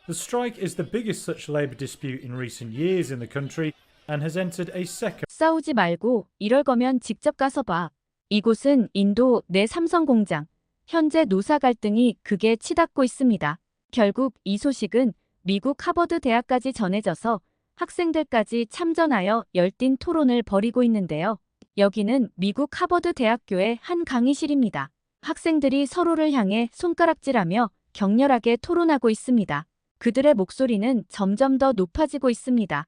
The strike is the biggest such labour dispute in recent years in the country and has entered a second. 싸우지 말고 이럴 거면 직접 가서 봐. 이곳은 인도 내 삼성 공장. 현재 노사 갈등이 극에 치닫고 있습니다. 결국 이 소식은 미국 하버드 대학까지 전해져서 학생들까지 참전하여 열띤 토론을 벌이고 있는데요. 여기는 미국 하버드 대학교의 한 강의실입니다. 학생들이 서로를 향해 손가락질하며 격렬하게 토론하고 있습니다. 그들의 목소리는 점점 더 높아지고 있습니다.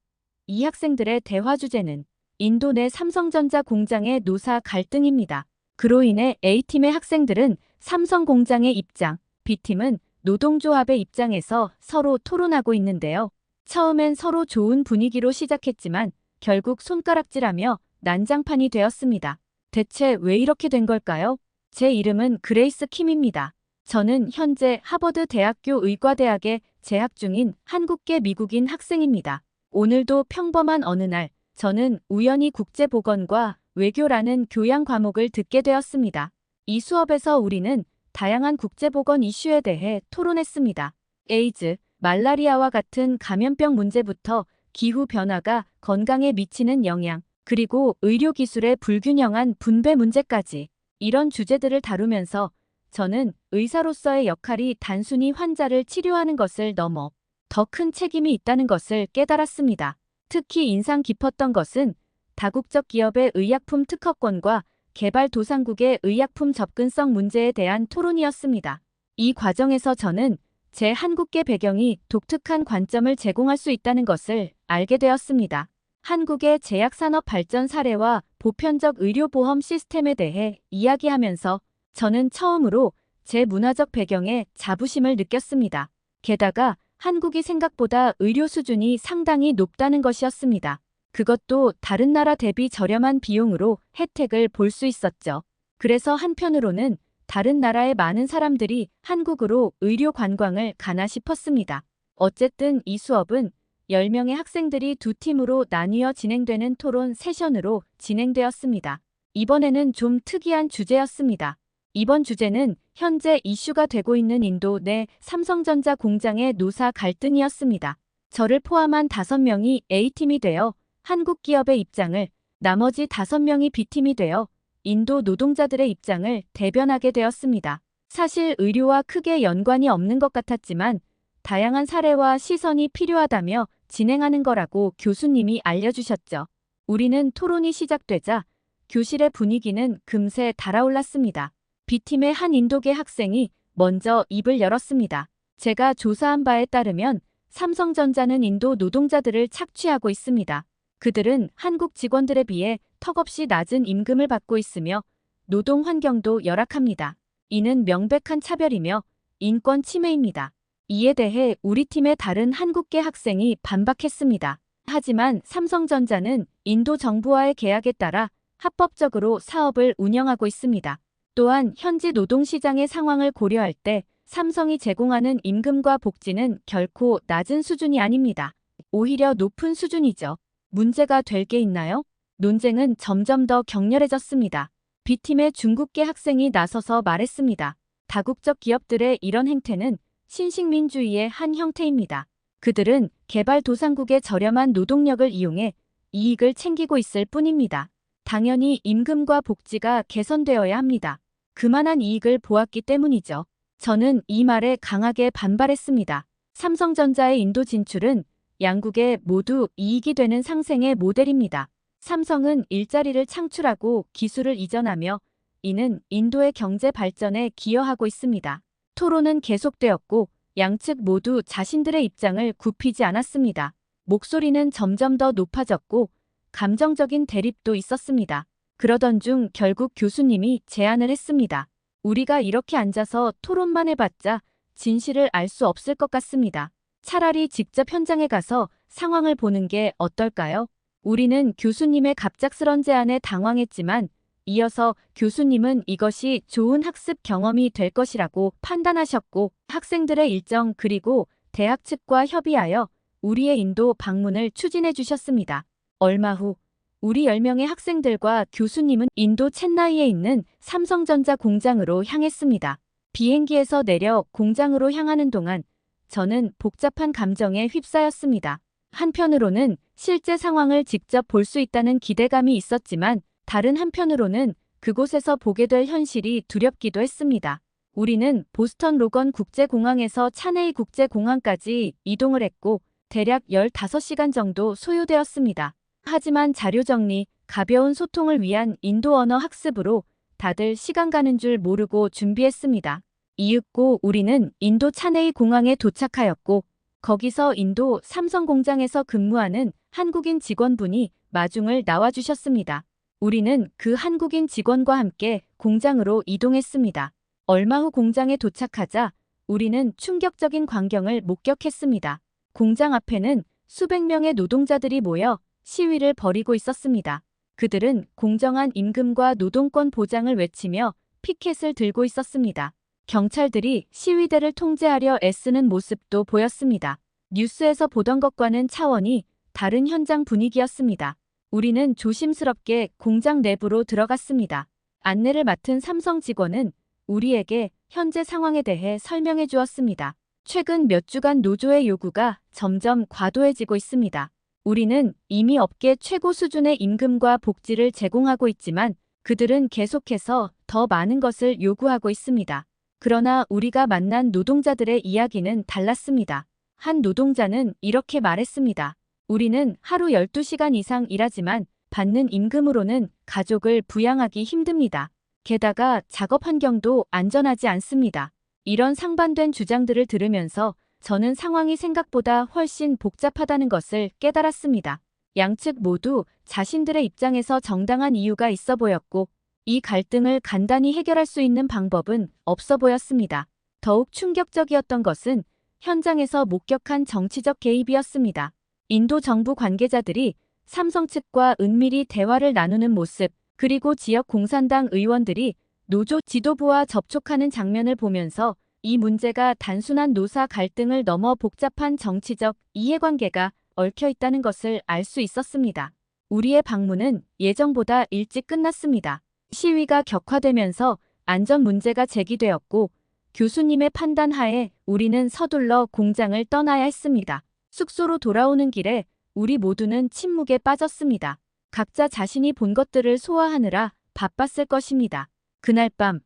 이 학생들의 대화 주제는 인도 내 삼성전자 공장의 노사 갈등입니다. 그로 인해 A팀의 학생들은 삼성 공장의 입장, B팀은 노동조합의 입장에서 서로 토론하고 있는데요. 처음엔 서로 좋은 분위기로 시작했지만 결국 손가락질하며 난장판이 되었습니다. 대체 왜 이렇게 된 걸까요? 제 이름은 그레이스 킴입니다. 저는 현재 하버드 대학교 의과대학에 재학 중인 한국계 미국인 학생입니다. 오늘도 평범한 어느 날, 저는 우연히 국제보건과 외교라는 교양 과목을 듣게 되었습니다. 이 수업에서 우리는 다양한 국제보건 이슈에 대해 토론했습니다. 에이즈, 말라리아와 같은 감염병 문제부터 기후변화가 건강에 미치는 영향, 그리고 의료기술의 불균형한 분배 문제까지 이런 주제들을 다루면서 저는 의사로서의 역할이 단순히 환자를 치료하는 것을 넘어 더 큰 책임이 있다는 것을 깨달았습니다. 특히 인상 깊었던 것은 다국적 기업의 의약품 특허권과 개발도상국의 의약품 접근성 문제에 대한 토론이었습니다. 이 과정에서 저는 제 한국계 배경이 독특한 관점을 제공할 수 있다는 것을 알게 되었습니다. 한국의 제약산업 발전 사례와 보편적 의료보험 시스템에 대해 이야기하면서 저는 처음으로 제 문화적 배경에 자부심을 느꼈습니다. 게다가 한국이 생각보다 의료 수준이 상당히 높다는 것이었습니다. 그것도 다른 나라 대비 저렴한 비용으로 혜택을 볼 수 있었죠. 그래서 한편으로는 다른 나라의 많은 사람들이 한국으로 의료 관광을 가나 싶었습니다. 어쨌든 이 수업은 10명의 학생들이 두 팀으로 나뉘어 진행되는 토론 세션으로 진행되었습니다. 이번에는 좀 특이한 주제였습니다. 이번 주제는 현재 이슈가 되고 있는 인도 내 삼성전자 공장의 노사 갈등이었습니다. 저를 포함한 5명이 A팀이 되어 한국 기업의 입장을, 나머지 5명이 B팀이 되어 인도 노동자들의 입장을 대변하게 되었습니다. 사실 의료와 크게 연관이 없는 것 같았지만 다양한 사례와 시선이 필요하다며 진행하는 거라고 교수님이 알려주셨죠. 우리는 토론이 시작되자 교실의 분위기는 금세 달아올랐습니다. B팀의 한 인도계 학생이 먼저 입을 열었습니다. 제가 조사한 바에 따르면 삼성전자는 인도 노동자들을 착취하고 있습니다. 그들은 한국 직원들에 비해 턱없이 낮은 임금을 받고 있으며 노동 환경도 열악합니다. 이는 명백한 차별이며 인권 침해입니다. 이에 대해 우리 팀의 다른 한국계 학생이 반박했습니다. 하지만 삼성전자는 인도 정부와의 계약에 따라 합법적으로 사업을 운영하고 있습니다. 또한 현지 노동시장의 상황을 고려할 때 삼성이 제공하는 임금과 복지는 결코 낮은 수준이 아닙니다. 오히려 높은 수준이죠. 문제가 될 게 있나요? 논쟁은 점점 더 격렬해졌습니다. B팀의 중국계 학생이 나서서 말했습니다. 다국적 기업들의 이런 행태는 신식민주의의 한 형태입니다. 그들은 개발도상국의 저렴한 노동력을 이용해 이익을 챙기고 있을 뿐입니다. 당연히 임금과 복지가 개선되어야 합니다. 그만한 이익을 보았기 때문이죠. 저는 이 말에 강하게 반발했습니다. 삼성전자의 인도 진출은 양국에 모두 이익이 되는 상생의 모델입니다. 삼성은 일자리를 창출하고 기술을 이전하며 이는 인도의 경제 발전에 기여하고 있습니다. 토론은 계속되었고 양측 모두 자신들의 입장을 굽히지 않았습니다. 목소리는 점점 더 높아졌고 감정적인 대립도 있었습니다. 그러던 중 결국 교수님이 제안을 했습니다. 우리가 이렇게 앉아서 토론만 해봤자 진실을 알 수 없을 것 같습니다. 차라리 직접 현장에 가서 상황을 보는 게 어떨까요? 우리는 교수님의 갑작스런 제안에 당황했지만 이어서 교수님은 이것이 좋은 학습 경험이 될 것이라고 판단하셨고 학생들의 일정 그리고 대학 측과 협의하여 우리의 인도 방문을 추진해 주셨습니다. 얼마 후 우리 10명의 학생들과 교수님은 인도 첸나이에 있는 삼성전자 공장으로 향했습니다. 비행기에서 내려 공장으로 향하는 동안 저는 복잡한 감정에 휩싸였습니다. 한편으로는 실제 상황을 직접 볼 수 있다는 기대감이 있었지만 다른 한편으로는 그곳에서 보게 될 현실이 두렵기도 했습니다. 우리는 보스턴 로건 국제공항에서 차네이 국제공항까지 이동을 했고 대략 15시간 정도 소요되었습니다. 하지만 자료 정리, 가벼운 소통을 위한 인도 언어 학습으로 다들 시간 가는 줄 모르고 준비했습니다. 이윽고 우리는 인도 차네이 공항에 도착하였고 거기서 인도 삼성 공장에서 근무하는 한국인 직원분이 마중을 나와주셨습니다. 우리는 그 한국인 직원과 함께 공장으로 이동했습니다. 얼마 후 공장에 도착하자 우리는 충격적인 광경을 목격했습니다. 공장 앞에는 수백 명의 노동자들이 모여 시위를 벌이고 있었습니다. 그들은 공정한 임금과 노동권 보장을 외치며 피켓을 들고 있었습니다. 경찰들이 시위대를 통제하려 애쓰는 모습도 보였습니다. 뉴스에서 보던 것과는 차원이 다른 현장 분위기였습니다. 우리는 조심스럽게 공장 내부로 들어갔습니다. 안내를 맡은 삼성 직원은 우리에게 현재 상황에 대해 설명해 주었습니다. 최근 몇 주간 노조의 요구가 점점 과도해지고 있습니다. 우리는 이미 업계 최고 수준의 임금과 복지를 제공하고 있지만 그들은 계속해서 더 많은 것을 요구하고 있습니다. 그러나 우리가 만난 노동자들의 이야기는 달랐습니다. 한 노동자는 이렇게 말했습니다. 우리는 하루 12시간 이상 일하지만 받는 임금으로는 가족을 부양하기 힘듭니다. 게다가 작업 환경도 안전하지 않습니다. 이런 상반된 주장들을 들으면서 저는 상황이 생각보다 훨씬 복잡하다는 것을 깨달았습니다. 양측 모두 자신들의 입장에서 정당한 이유가 있어 보였고 이 갈등을 간단히 해결할 수 있는 방법은 없어 보였습니다. 더욱 충격적이었던 것은 현장에서 목격한 정치적 개입이었습니다. 인도 정부 관계자들이 삼성 측과 은밀히 대화를 나누는 모습, 그리고 지역 공산당 의원들이 노조 지도부와 접촉하는 장면을 보면서 이 문제가 단순한 노사 갈등을 넘어 복잡한 정치적 이해관계가 얽혀 있다는 것을 알 수 있었습니다. 우리의 방문은 예정보다 일찍 끝났습니다. 시위가 격화되면서 안전 문제가 제기되었고 교수님의 판단 하에 우리는 서둘러 공장을 떠나야 했습니다. 숙소로 돌아오는 길에 우리 모두는 침묵에 빠졌습니다. 각자 자신이 본 것들을 소화하느라 바빴을 것입니다. 그날 밤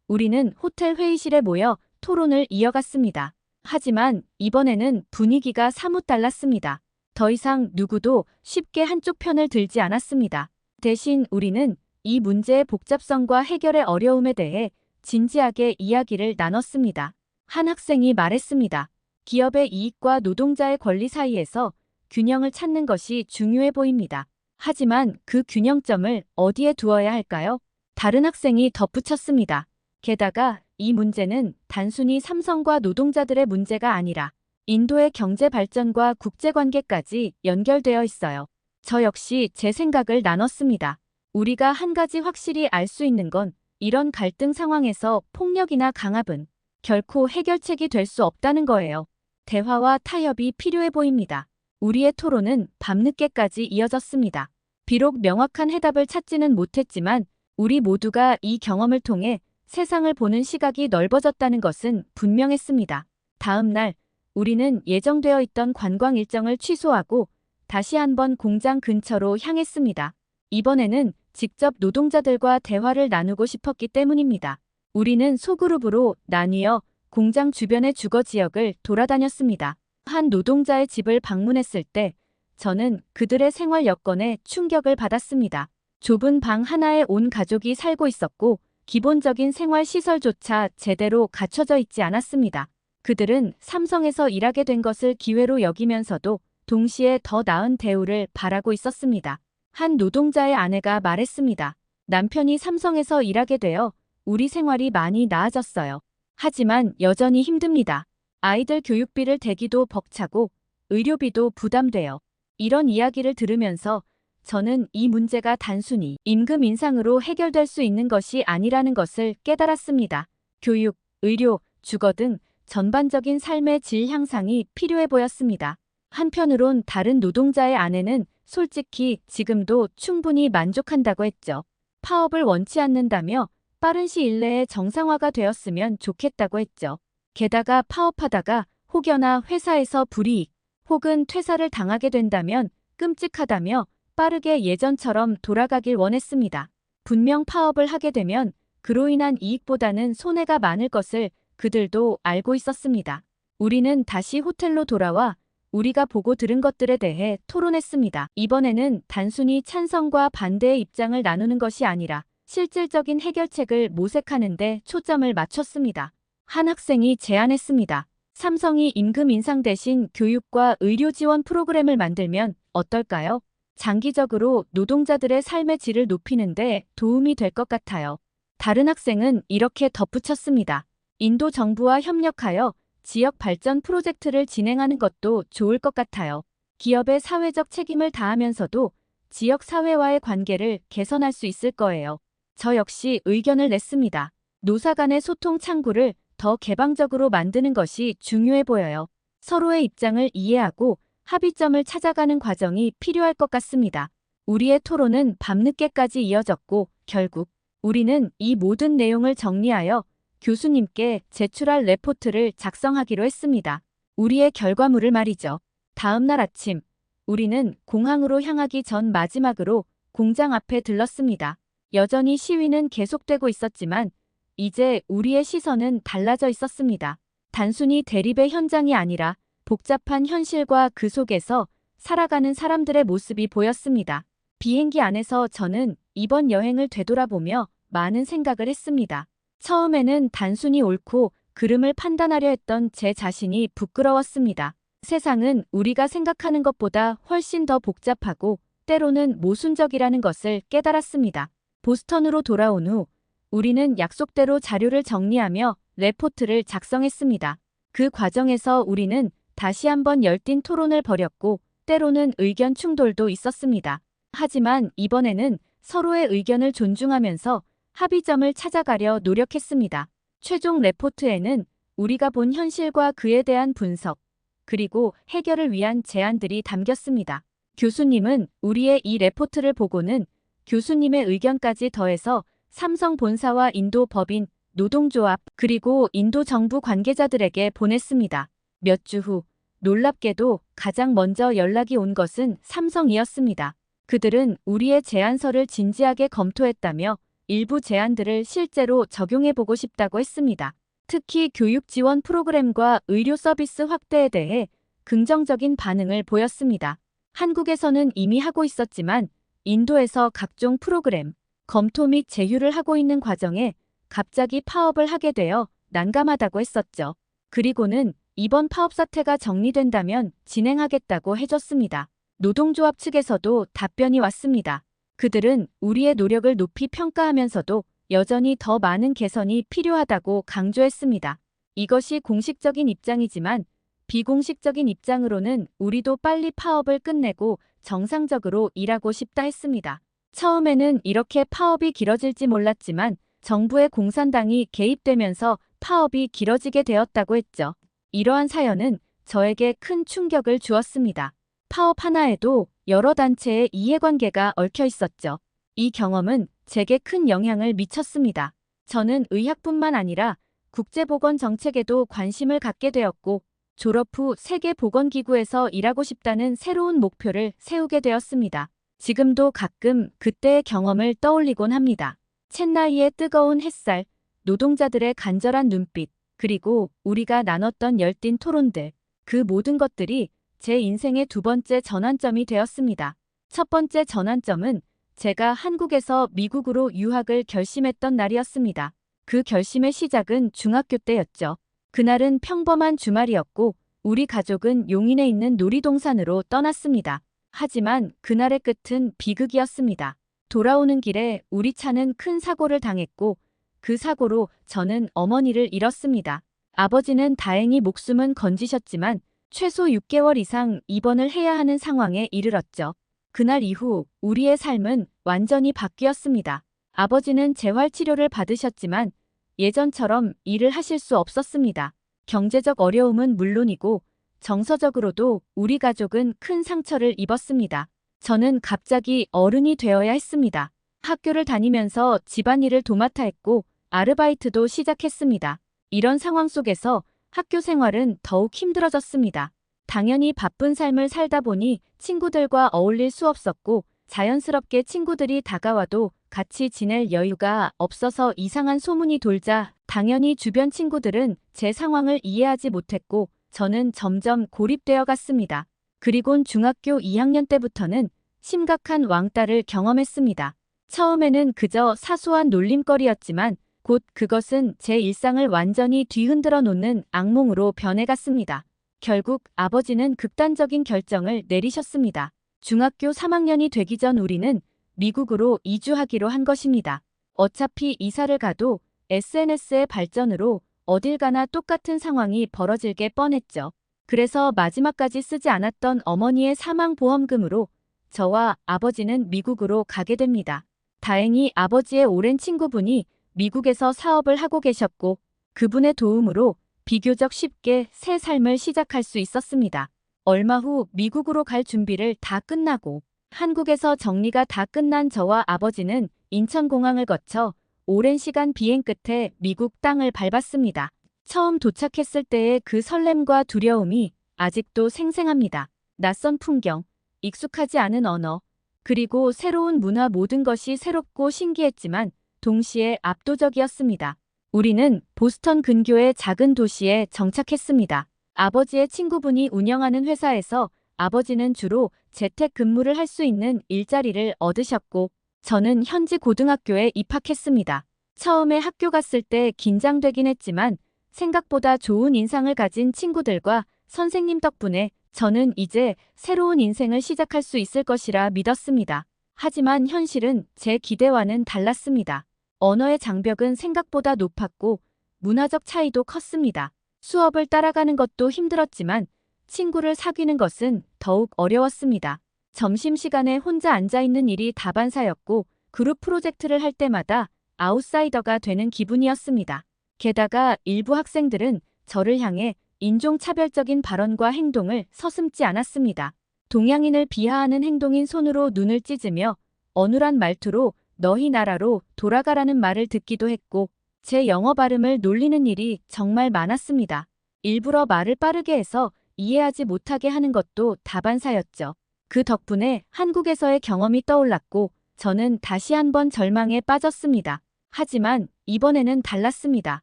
우리는 호텔 회의실에 모여 토론을 이어갔습니다. 하지만 이번에는 분위기가 사뭇 달랐습니다. 더 이상 누구도 쉽게 한쪽 편을 들지 않았습니다. 대신 우리는 이 문제의 복잡성과 해결의 어려움에 대해 진지하게 이야기를 나눴습니다. 한 학생이 말했습니다. 기업의 이익과 노동자의 권리 사이에서 균형을 찾는 것이 중요해 보입니다. 하지만 그 균형점을 어디에 두어야 할까요? 다른 학생이 덧붙였습니다. 게다가 이 문제는 단순히 삼성과 노동자들의 문제가 아니라 인도의 경제 발전과 국제관계까지 연결되어 있어요. 저 역시 제 생각을 나눴습니다. 우리가 한 가지 확실히 알 수 있는 건 이런 갈등 상황에서 폭력이나 강압은 결코 해결책이 될 수 없다는 거예요. 대화와 타협이 필요해 보입니다. 우리의 토론은 밤늦게까지 이어졌습니다. 비록 명확한 해답을 찾지는 못했지만 우리 모두가 이 경험을 통해 세상을 보는 시각이 넓어졌다는 것은 분명했습니다. 다음 날 우리는 예정되어 있던 관광 일정을 취소하고 다시 한번 공장 근처로 향했습니다. 이번에는 직접 노동자들과 대화를 나누고 싶었기 때문입니다. 우리는 소그룹으로 나뉘어 공장 주변의 주거 지역을 돌아다녔습니다. 한 노동자의 집을 방문했을 때 저는 그들의 생활 여건에 충격을 받았습니다. 좁은 방 하나에 온 가족이 살고 있었고 기본적인 생활 시설조차 제대로 갖춰져 있지 않았습니다. 그들은 삼성에서 일하게 된 것을 기회로 여기면서도 동시에 더 나은 대우를 바라고 있었습니다. 한 노동자의 아내가 말했습니다. 남편이 삼성에서 일하게 되어 우리 생활이 많이 나아졌어요. 하지만 여전히 힘듭니다. 아이들 교육비를 대기도 벅차고 의료비도 부담돼요. 이런 이야기를 들으면서 저는 이 문제가 단순히 임금 인상으로 해결될 수 있는 것이 아니라는 것을 깨달았습니다. 교육, 의료, 주거 등 전반적인 삶의 질 향상이 필요해 보였습니다. 한편으론 다른 노동자의 아내는 솔직히 지금도 충분히 만족한다고 했죠. 파업을 원치 않는다며 빠른 시일 내에 정상화가 되었으면 좋겠다고 했죠. 게다가 파업하다가 혹여나 회사에서 불이익 혹은 퇴사를 당하게 된다면 끔찍하다며 빠르게 예전처럼 돌아가길 원했습니다. 분명 파업을 하게 되면 그로 인한 이익보다는 손해가 많을 것을 그들도 알고 있었습니다. 우리는 다시 호텔로 돌아와 우리가 보고 들은 것들에 대해 토론했습니다. 이번에는 단순히 찬성과 반대의 입장을 나누는 것이 아니라 실질적인 해결책을 모색하는 데 초점을 맞췄습니다. 한 학생이 제안했습니다. 삼성이 임금 인상 대신 교육과 의료 지원 프로그램을 만들면 어떨까요? 장기적으로 노동자들의 삶의 질을 높이는 데 도움이 될 것 같아요. 다른 학생은 이렇게 덧붙였습니다. 인도 정부와 협력하여 지역 발전 프로젝트를 진행하는 것도 좋을 것 같아요. 기업의 사회적 책임을 다하면서도 지역 사회와의 관계를 개선할 수 있을 거예요. 저 역시 의견을 냈습니다. 노사 간의 소통 창구를 더 개방적으로 만드는 것이 중요해 보여요. 서로의 입장을 이해하고 합의점을 찾아가는 과정이 필요할 것 같습니다. 우리의 토론은 밤늦게까지 이어졌고 결국 우리는 이 모든 내용을 정리하여 교수님께 제출할 레포트를 작성하기로 했습니다. 우리의 결과물을 말이죠. 다음 날 아침, 우리는 공항으로 향하기 전 마지막으로 공장 앞에 들렀습니다. 여전히 시위는 계속되고 있었지만 이제 우리의 시선은 달라져 있었습니다. 단순히 대립의 현장이 아니라 복잡한 현실과 그 속에서 살아가는 사람들의 모습이 보였습니다. 비행기 안에서 저는 이번 여행을 되돌아보며 많은 생각을 했습니다. 처음에는 단순히 옳고 그름을 판단하려 했던 제 자신이 부끄러웠습니다. 세상은 우리가 생각하는 것보다 훨씬 더 복잡하고 때로는 모순적이라는 것을 깨달았습니다. 보스턴으로 돌아온 후 우리는 약속대로 자료를 정리하며 레포트를 작성했습니다. 그 과정에서 우리는 다시 한번 열띤 토론을 벌였고 때로는 의견 충돌도 있었습니다. 하지만 이번에는 서로의 의견을 존중하면서 합의점을 찾아가려 노력했습니다. 최종 레포트에는 우리가 본 현실과 그에 대한 분석, 그리고 해결을 위한 제안들이 담겼습니다. 교수님은 우리의 이 레포트를 보고는 교수님의 의견까지 더해서 삼성 본사와 인도 법인, 노동조합, 그리고 인도 정부 관계자들에게 보냈습니다. 몇 주 후, 놀랍게도 가장 먼저 연락이 온 것은 삼성이었습니다. 그들은 우리의 제안서를 진지하게 검토했다며 일부 제안들을 실제로 적용해보고 싶다고 했습니다. 특히 교육 지원 프로그램과 의료 서비스 확대에 대해 긍정적인 반응을 보였습니다. 한국에서는 이미 하고 있었지만 인도에서 각종 프로그램, 검토 및 제휴를 하고 있는 과정에 갑자기 파업을 하게 되어 난감하다고 했었죠. 그리고는 이번 파업 사태가 정리된다면 진행하겠다고 해줬습니다. 노동조합 측에서도 답변이 왔습니다. 그들은 우리의 노력을 높이 평가하면서도 여전히 더 많은 개선이 필요하다고 강조했습니다. 이것이 공식적인 입장이지만 비공식적인 입장으로는 우리도 빨리 파업을 끝내고 정상적으로 일하고 싶다 했습니다. 처음에는 이렇게 파업이 길어질지 몰랐지만 정부의 공산당이 개입되면서 파업이 길어지게 되었다고 했죠. 이러한 사연은 저에게 큰 충격을 주었습니다. 파업 하나에도 여러 단체의 이해관계가 얽혀 있었죠. 이 경험은 제게 큰 영향을 미쳤습니다. 저는 의학뿐만 아니라 국제보건 정책에도 관심을 갖게 되었고 졸업 후 세계보건기구에서 일하고 싶다는 새로운 목표를 세우게 되었습니다. 지금도 가끔 그때의 경험을 떠올리곤 합니다. 챗나이의 뜨거운 햇살, 노동자들의 간절한 눈빛, 그리고 우리가 나눴던 열띤 토론들, 그 모든 것들이 제 인생의 두 번째 전환점이 되었습니다. 첫 번째 전환점은 제가 한국에서 미국으로 유학을 결심했던 날이었습니다. 그 결심의 시작은 중학교 때였죠. 그날은 평범한 주말이었고 우리 가족은 용인에 있는 놀이동산으로 떠났습니다. 하지만 그날의 끝은 비극이었습니다. 돌아오는 길에 우리 차는 큰 사고를 당했고 그 사고로 저는 어머니를 잃었습니다. 아버지는 다행히 목숨은 건지셨지만 최소 6개월 이상 입원을 해야 하는 상황에 이르렀죠. 그날 이후 우리의 삶은 완전히 바뀌었습니다. 아버지는 재활치료를 받으셨지만 예전처럼 일을 하실 수 없었습니다. 경제적 어려움은 물론이고 정서적으로도 우리 가족은 큰 상처를 입었습니다. 저는 갑자기 어른이 되어야 했습니다. 학교를 다니면서 집안일을 도맡아 했고 아르바이트도 시작했습니다. 이런 상황 속에서 학교 생활은 더욱 힘들어졌습니다. 당연히 바쁜 삶을 살다 보니 친구들과 어울릴 수 없었고 자연스럽게 친구들이 다가와도 같이 지낼 여유가 없어서 이상한 소문이 돌자 당연히 주변 친구들은 제 상황을 이해하지 못했고 저는 점점 고립되어 갔습니다. 그리곤 중학교 2학년 때부터는 심각한 왕따를 경험했습니다. 처음에는 그저 사소한 놀림거리였지만 곧 그것은 제 일상을 완전히 뒤흔들어 놓는 악몽으로 변해갔습니다. 결국 아버지는 극단적인 결정을 내리셨습니다. 중학교 3학년이 되기 전 우리는 미국으로 이주하기로 한 것입니다. 어차피 이사를 가도 SNS의 발전으로 어딜 가나 똑같은 상황이 벌어질 게 뻔했죠. 그래서 마지막까지 쓰지 않았던 어머니의 사망보험금으로 저와 아버지는 미국으로 가게 됩니다. 다행히 아버지의 오랜 친구분이 미국에서 사업을 하고 계셨고 그분의 도움으로 비교적 쉽게 새 삶을 시작할 수 있었습니다. 얼마 후 미국으로 갈 준비를 다 끝나고 한국에서 정리가 다 끝난 저와 아버지는 인천공항을 거쳐 오랜 시간 비행 끝에 미국 땅을 밟았습니다. 처음 도착했을 때의 그 설렘과 두려움이 아직도 생생합니다. 낯선 풍경, 익숙하지 않은 언어, 그리고 새로운 문화 모든 것이 새롭고 신기했지만 동시에 압도적이었습니다. 우리는 보스턴 근교의 작은 도시에 정착했습니다. 아버지의 친구분이 운영하는 회사에서 아버지는 주로 재택근무를 할 수 있는 일자리를 얻으셨고 저는 현지 고등학교에 입학했습니다. 처음에 학교 갔을 때 긴장되긴 했지만 생각보다 좋은 인상을 가진 친구들과 선생님 덕분에 저는 이제 새로운 인생을 시작할 수 있을 것이라 믿었습니다. 하지만 현실은 제 기대와는 달랐습니다. 언어의 장벽은 생각보다 높았고 문화적 차이도 컸습니다. 수업을 따라가는 것도 힘들었지만 친구를 사귀는 것은 더욱 어려웠습니다. 점심시간에 혼자 앉아있는 일이 다반사였고 그룹 프로젝트를 할 때마다 아웃사이더가 되는 기분이었습니다. 게다가 일부 학생들은 저를 향해 인종차별적인 발언과 행동을 서슴지 않았습니다. 동양인을 비하하는 행동인 손으로 눈을 찢으며 어눌한 말투로 너희 나라로 돌아가라는 말을 듣기도 했고 제 영어 발음을 놀리는 일이 정말 많았습니다. 일부러 말을 빠르게 해서 이해하지 못하게 하는 것도 다반사였죠. 그 덕분에 한국에서의 경험이 떠올랐고 저는 다시 한번 절망에 빠졌습니다. 하지만 이번에는 달랐습니다.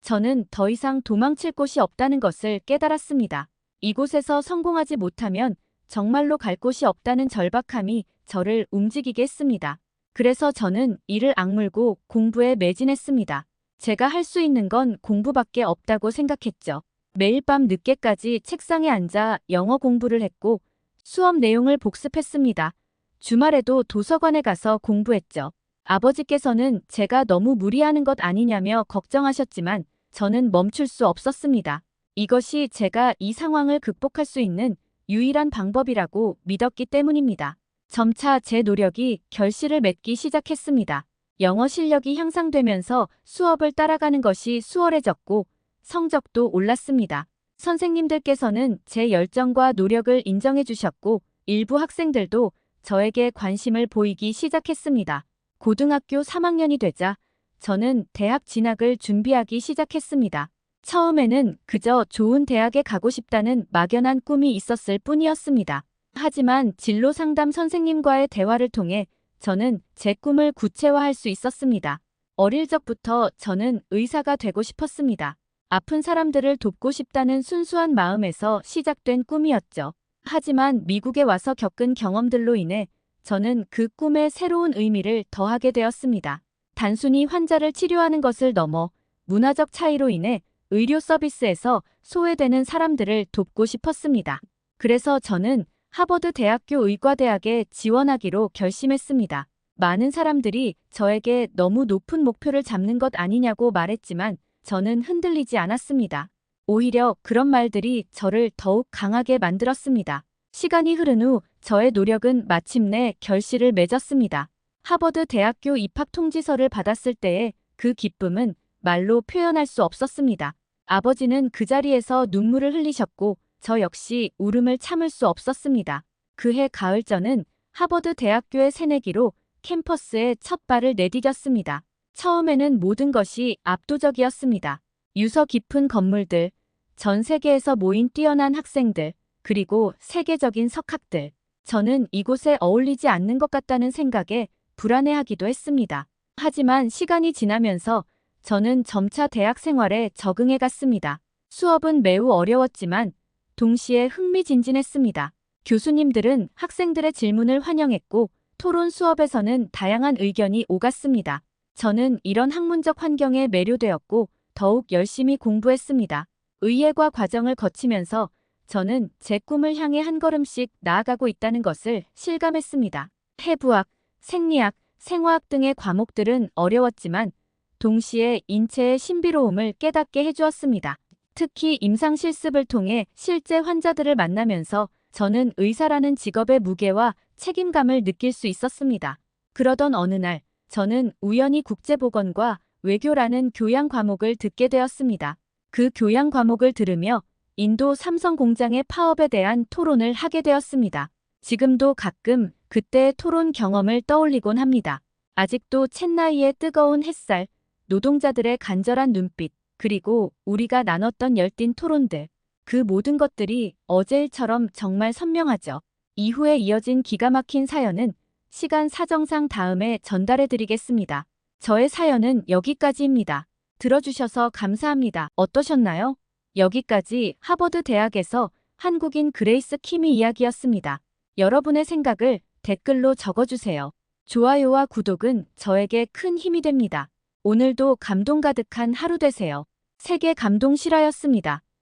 저는 더 이상 도망칠 곳이 없다는 것을 깨달았습니다. 이곳에서 성공하지 못하면 정말로 갈 곳이 없다는 절박함이 저를 움직이게 했습니다. 그래서 저는 이를 악물고 공부에 매진했습니다. 제가 할 수 있는 건 공부밖에 없다고 생각했죠. 매일 밤 늦게까지 책상에 앉아 영어 공부를 했고 수업 내용을 복습했습니다. 주말에도 도서관에 가서 공부했죠. 아버지께서는 제가 너무 무리하는 것 아니냐며 걱정하셨지만 저는 멈출 수 없었습니다. 이것이 제가 이 상황을 극복할 수 있는 유일한 방법이라고 믿었기 때문입니다. 점차 제 노력이 결실을 맺기 시작했습니다. 영어 실력이 향상되면서 수업을 따라가는 것이 수월해졌고 성적도 올랐습니다. 선생님들께서는 제 열정과 노력을 인정해 주셨고 일부 학생들도 저에게 관심을 보이기 시작했습니다. 고등학교 3학년이 되자 저는 대학 진학을 준비하기 시작했습니다. 처음에는 그저 좋은 대학에 가고 싶다는 막연한 꿈이 있었을 뿐이었습니다. 하지만 진로 상담 선생님과의 대화를 통해 저는 제 꿈을 구체화할 수 있었습니다. 어릴 적부터 저는 의사가 되고 싶었습니다. 아픈 사람들을 돕고 싶다는 순수한 마음에서 시작된 꿈이었죠. 하지만 미국에 와서 겪은 경험들로 인해 저는 그 꿈에 새로운 의미를 더하게 되었습니다. 단순히 환자를 치료하는 것을 넘어 문화적 차이로 인해 의료 서비스에서 소외되는 사람들을 돕고 싶었습니다. 그래서 저는 하버드 대학교 의과대학에 지원하기로 결심했습니다. 많은 사람들이 저에게 너무 높은 목표를 잡는 것 아니냐고 말했지만 저는 흔들리지 않았습니다. 오히려 그런 말들이 저를 더욱 강하게 만들었습니다. 시간이 흐른 후 저의 노력은 마침내 결실을 맺었습니다. 하버드 대학교 입학 통지서를 받았을 때의 그 기쁨은 말로 표현할 수 없었습니다. 아버지는 그 자리에서 눈물을 흘리셨고 저 역시 울음을 참을 수 없었습니다. 그해 가을 저는 하버드 대학교의 새내기로 캠퍼스에 첫 발을 내디뎠습니다. 처음에는 모든 것이 압도적이었습니다. 유서 깊은 건물들, 전 세계에서 모인 뛰어난 학생들, 그리고 세계적인 석학들. 저는 이곳에 어울리지 않는 것 같다는 생각에 불안해하기도 했습니다. 하지만 시간이 지나면서 저는 점차 대학 생활에 적응해 갔습니다. 수업은 매우 어려웠지만 동시에 흥미진진했습니다. 교수님들은 학생들의 질문을 환영했고 토론 수업에서는 다양한 의견이 오갔습니다. 저는 이런 학문적 환경에 매료되었고 더욱 열심히 공부했습니다. 의예과 과정을 거치면서 저는 제 꿈을 향해 한 걸음씩 나아가고 있다는 것을 실감했습니다. 해부학, 생리학, 생화학 등의 과목들은 어려웠지만 동시에 인체의 신비로움을 깨닫게 해주었습니다. 특히 임상 실습을 통해 실제 환자들을 만나면서 저는 의사라는 직업의 무게와 책임감을 느낄 수 있었습니다. 그러던 어느 날, 저는 우연히 국제보건과 외교라는 교양 과목을 듣게 되었습니다. 그 교양 과목을 들으며 인도 삼성 공장의 파업에 대한 토론을 하게 되었습니다. 지금도 가끔 그때의 토론 경험을 떠올리곤 합니다. 아직도 챗나이의 뜨거운 햇살, 노동자들의 간절한 눈빛, 그리고 우리가 나눴던 열띤 토론들. 그 모든 것들이 어제일처럼 정말 선명하죠. 이후에 이어진 기가 막힌 사연은 시간 사정상 다음에 전달해 드리겠습니다. 저의 사연은 여기까지입니다. 들어주셔서 감사합니다. 어떠셨나요? 여기까지 하버드 대학에서 한국인 그레이스 키미 이야기였습니다. 여러분의 생각을 댓글로 적어주세요. 좋아요와 구독은 저에게 큰 힘이 됩니다. 오늘도 감동 가득한 하루 되세요. 세계 감동 실화였습니다.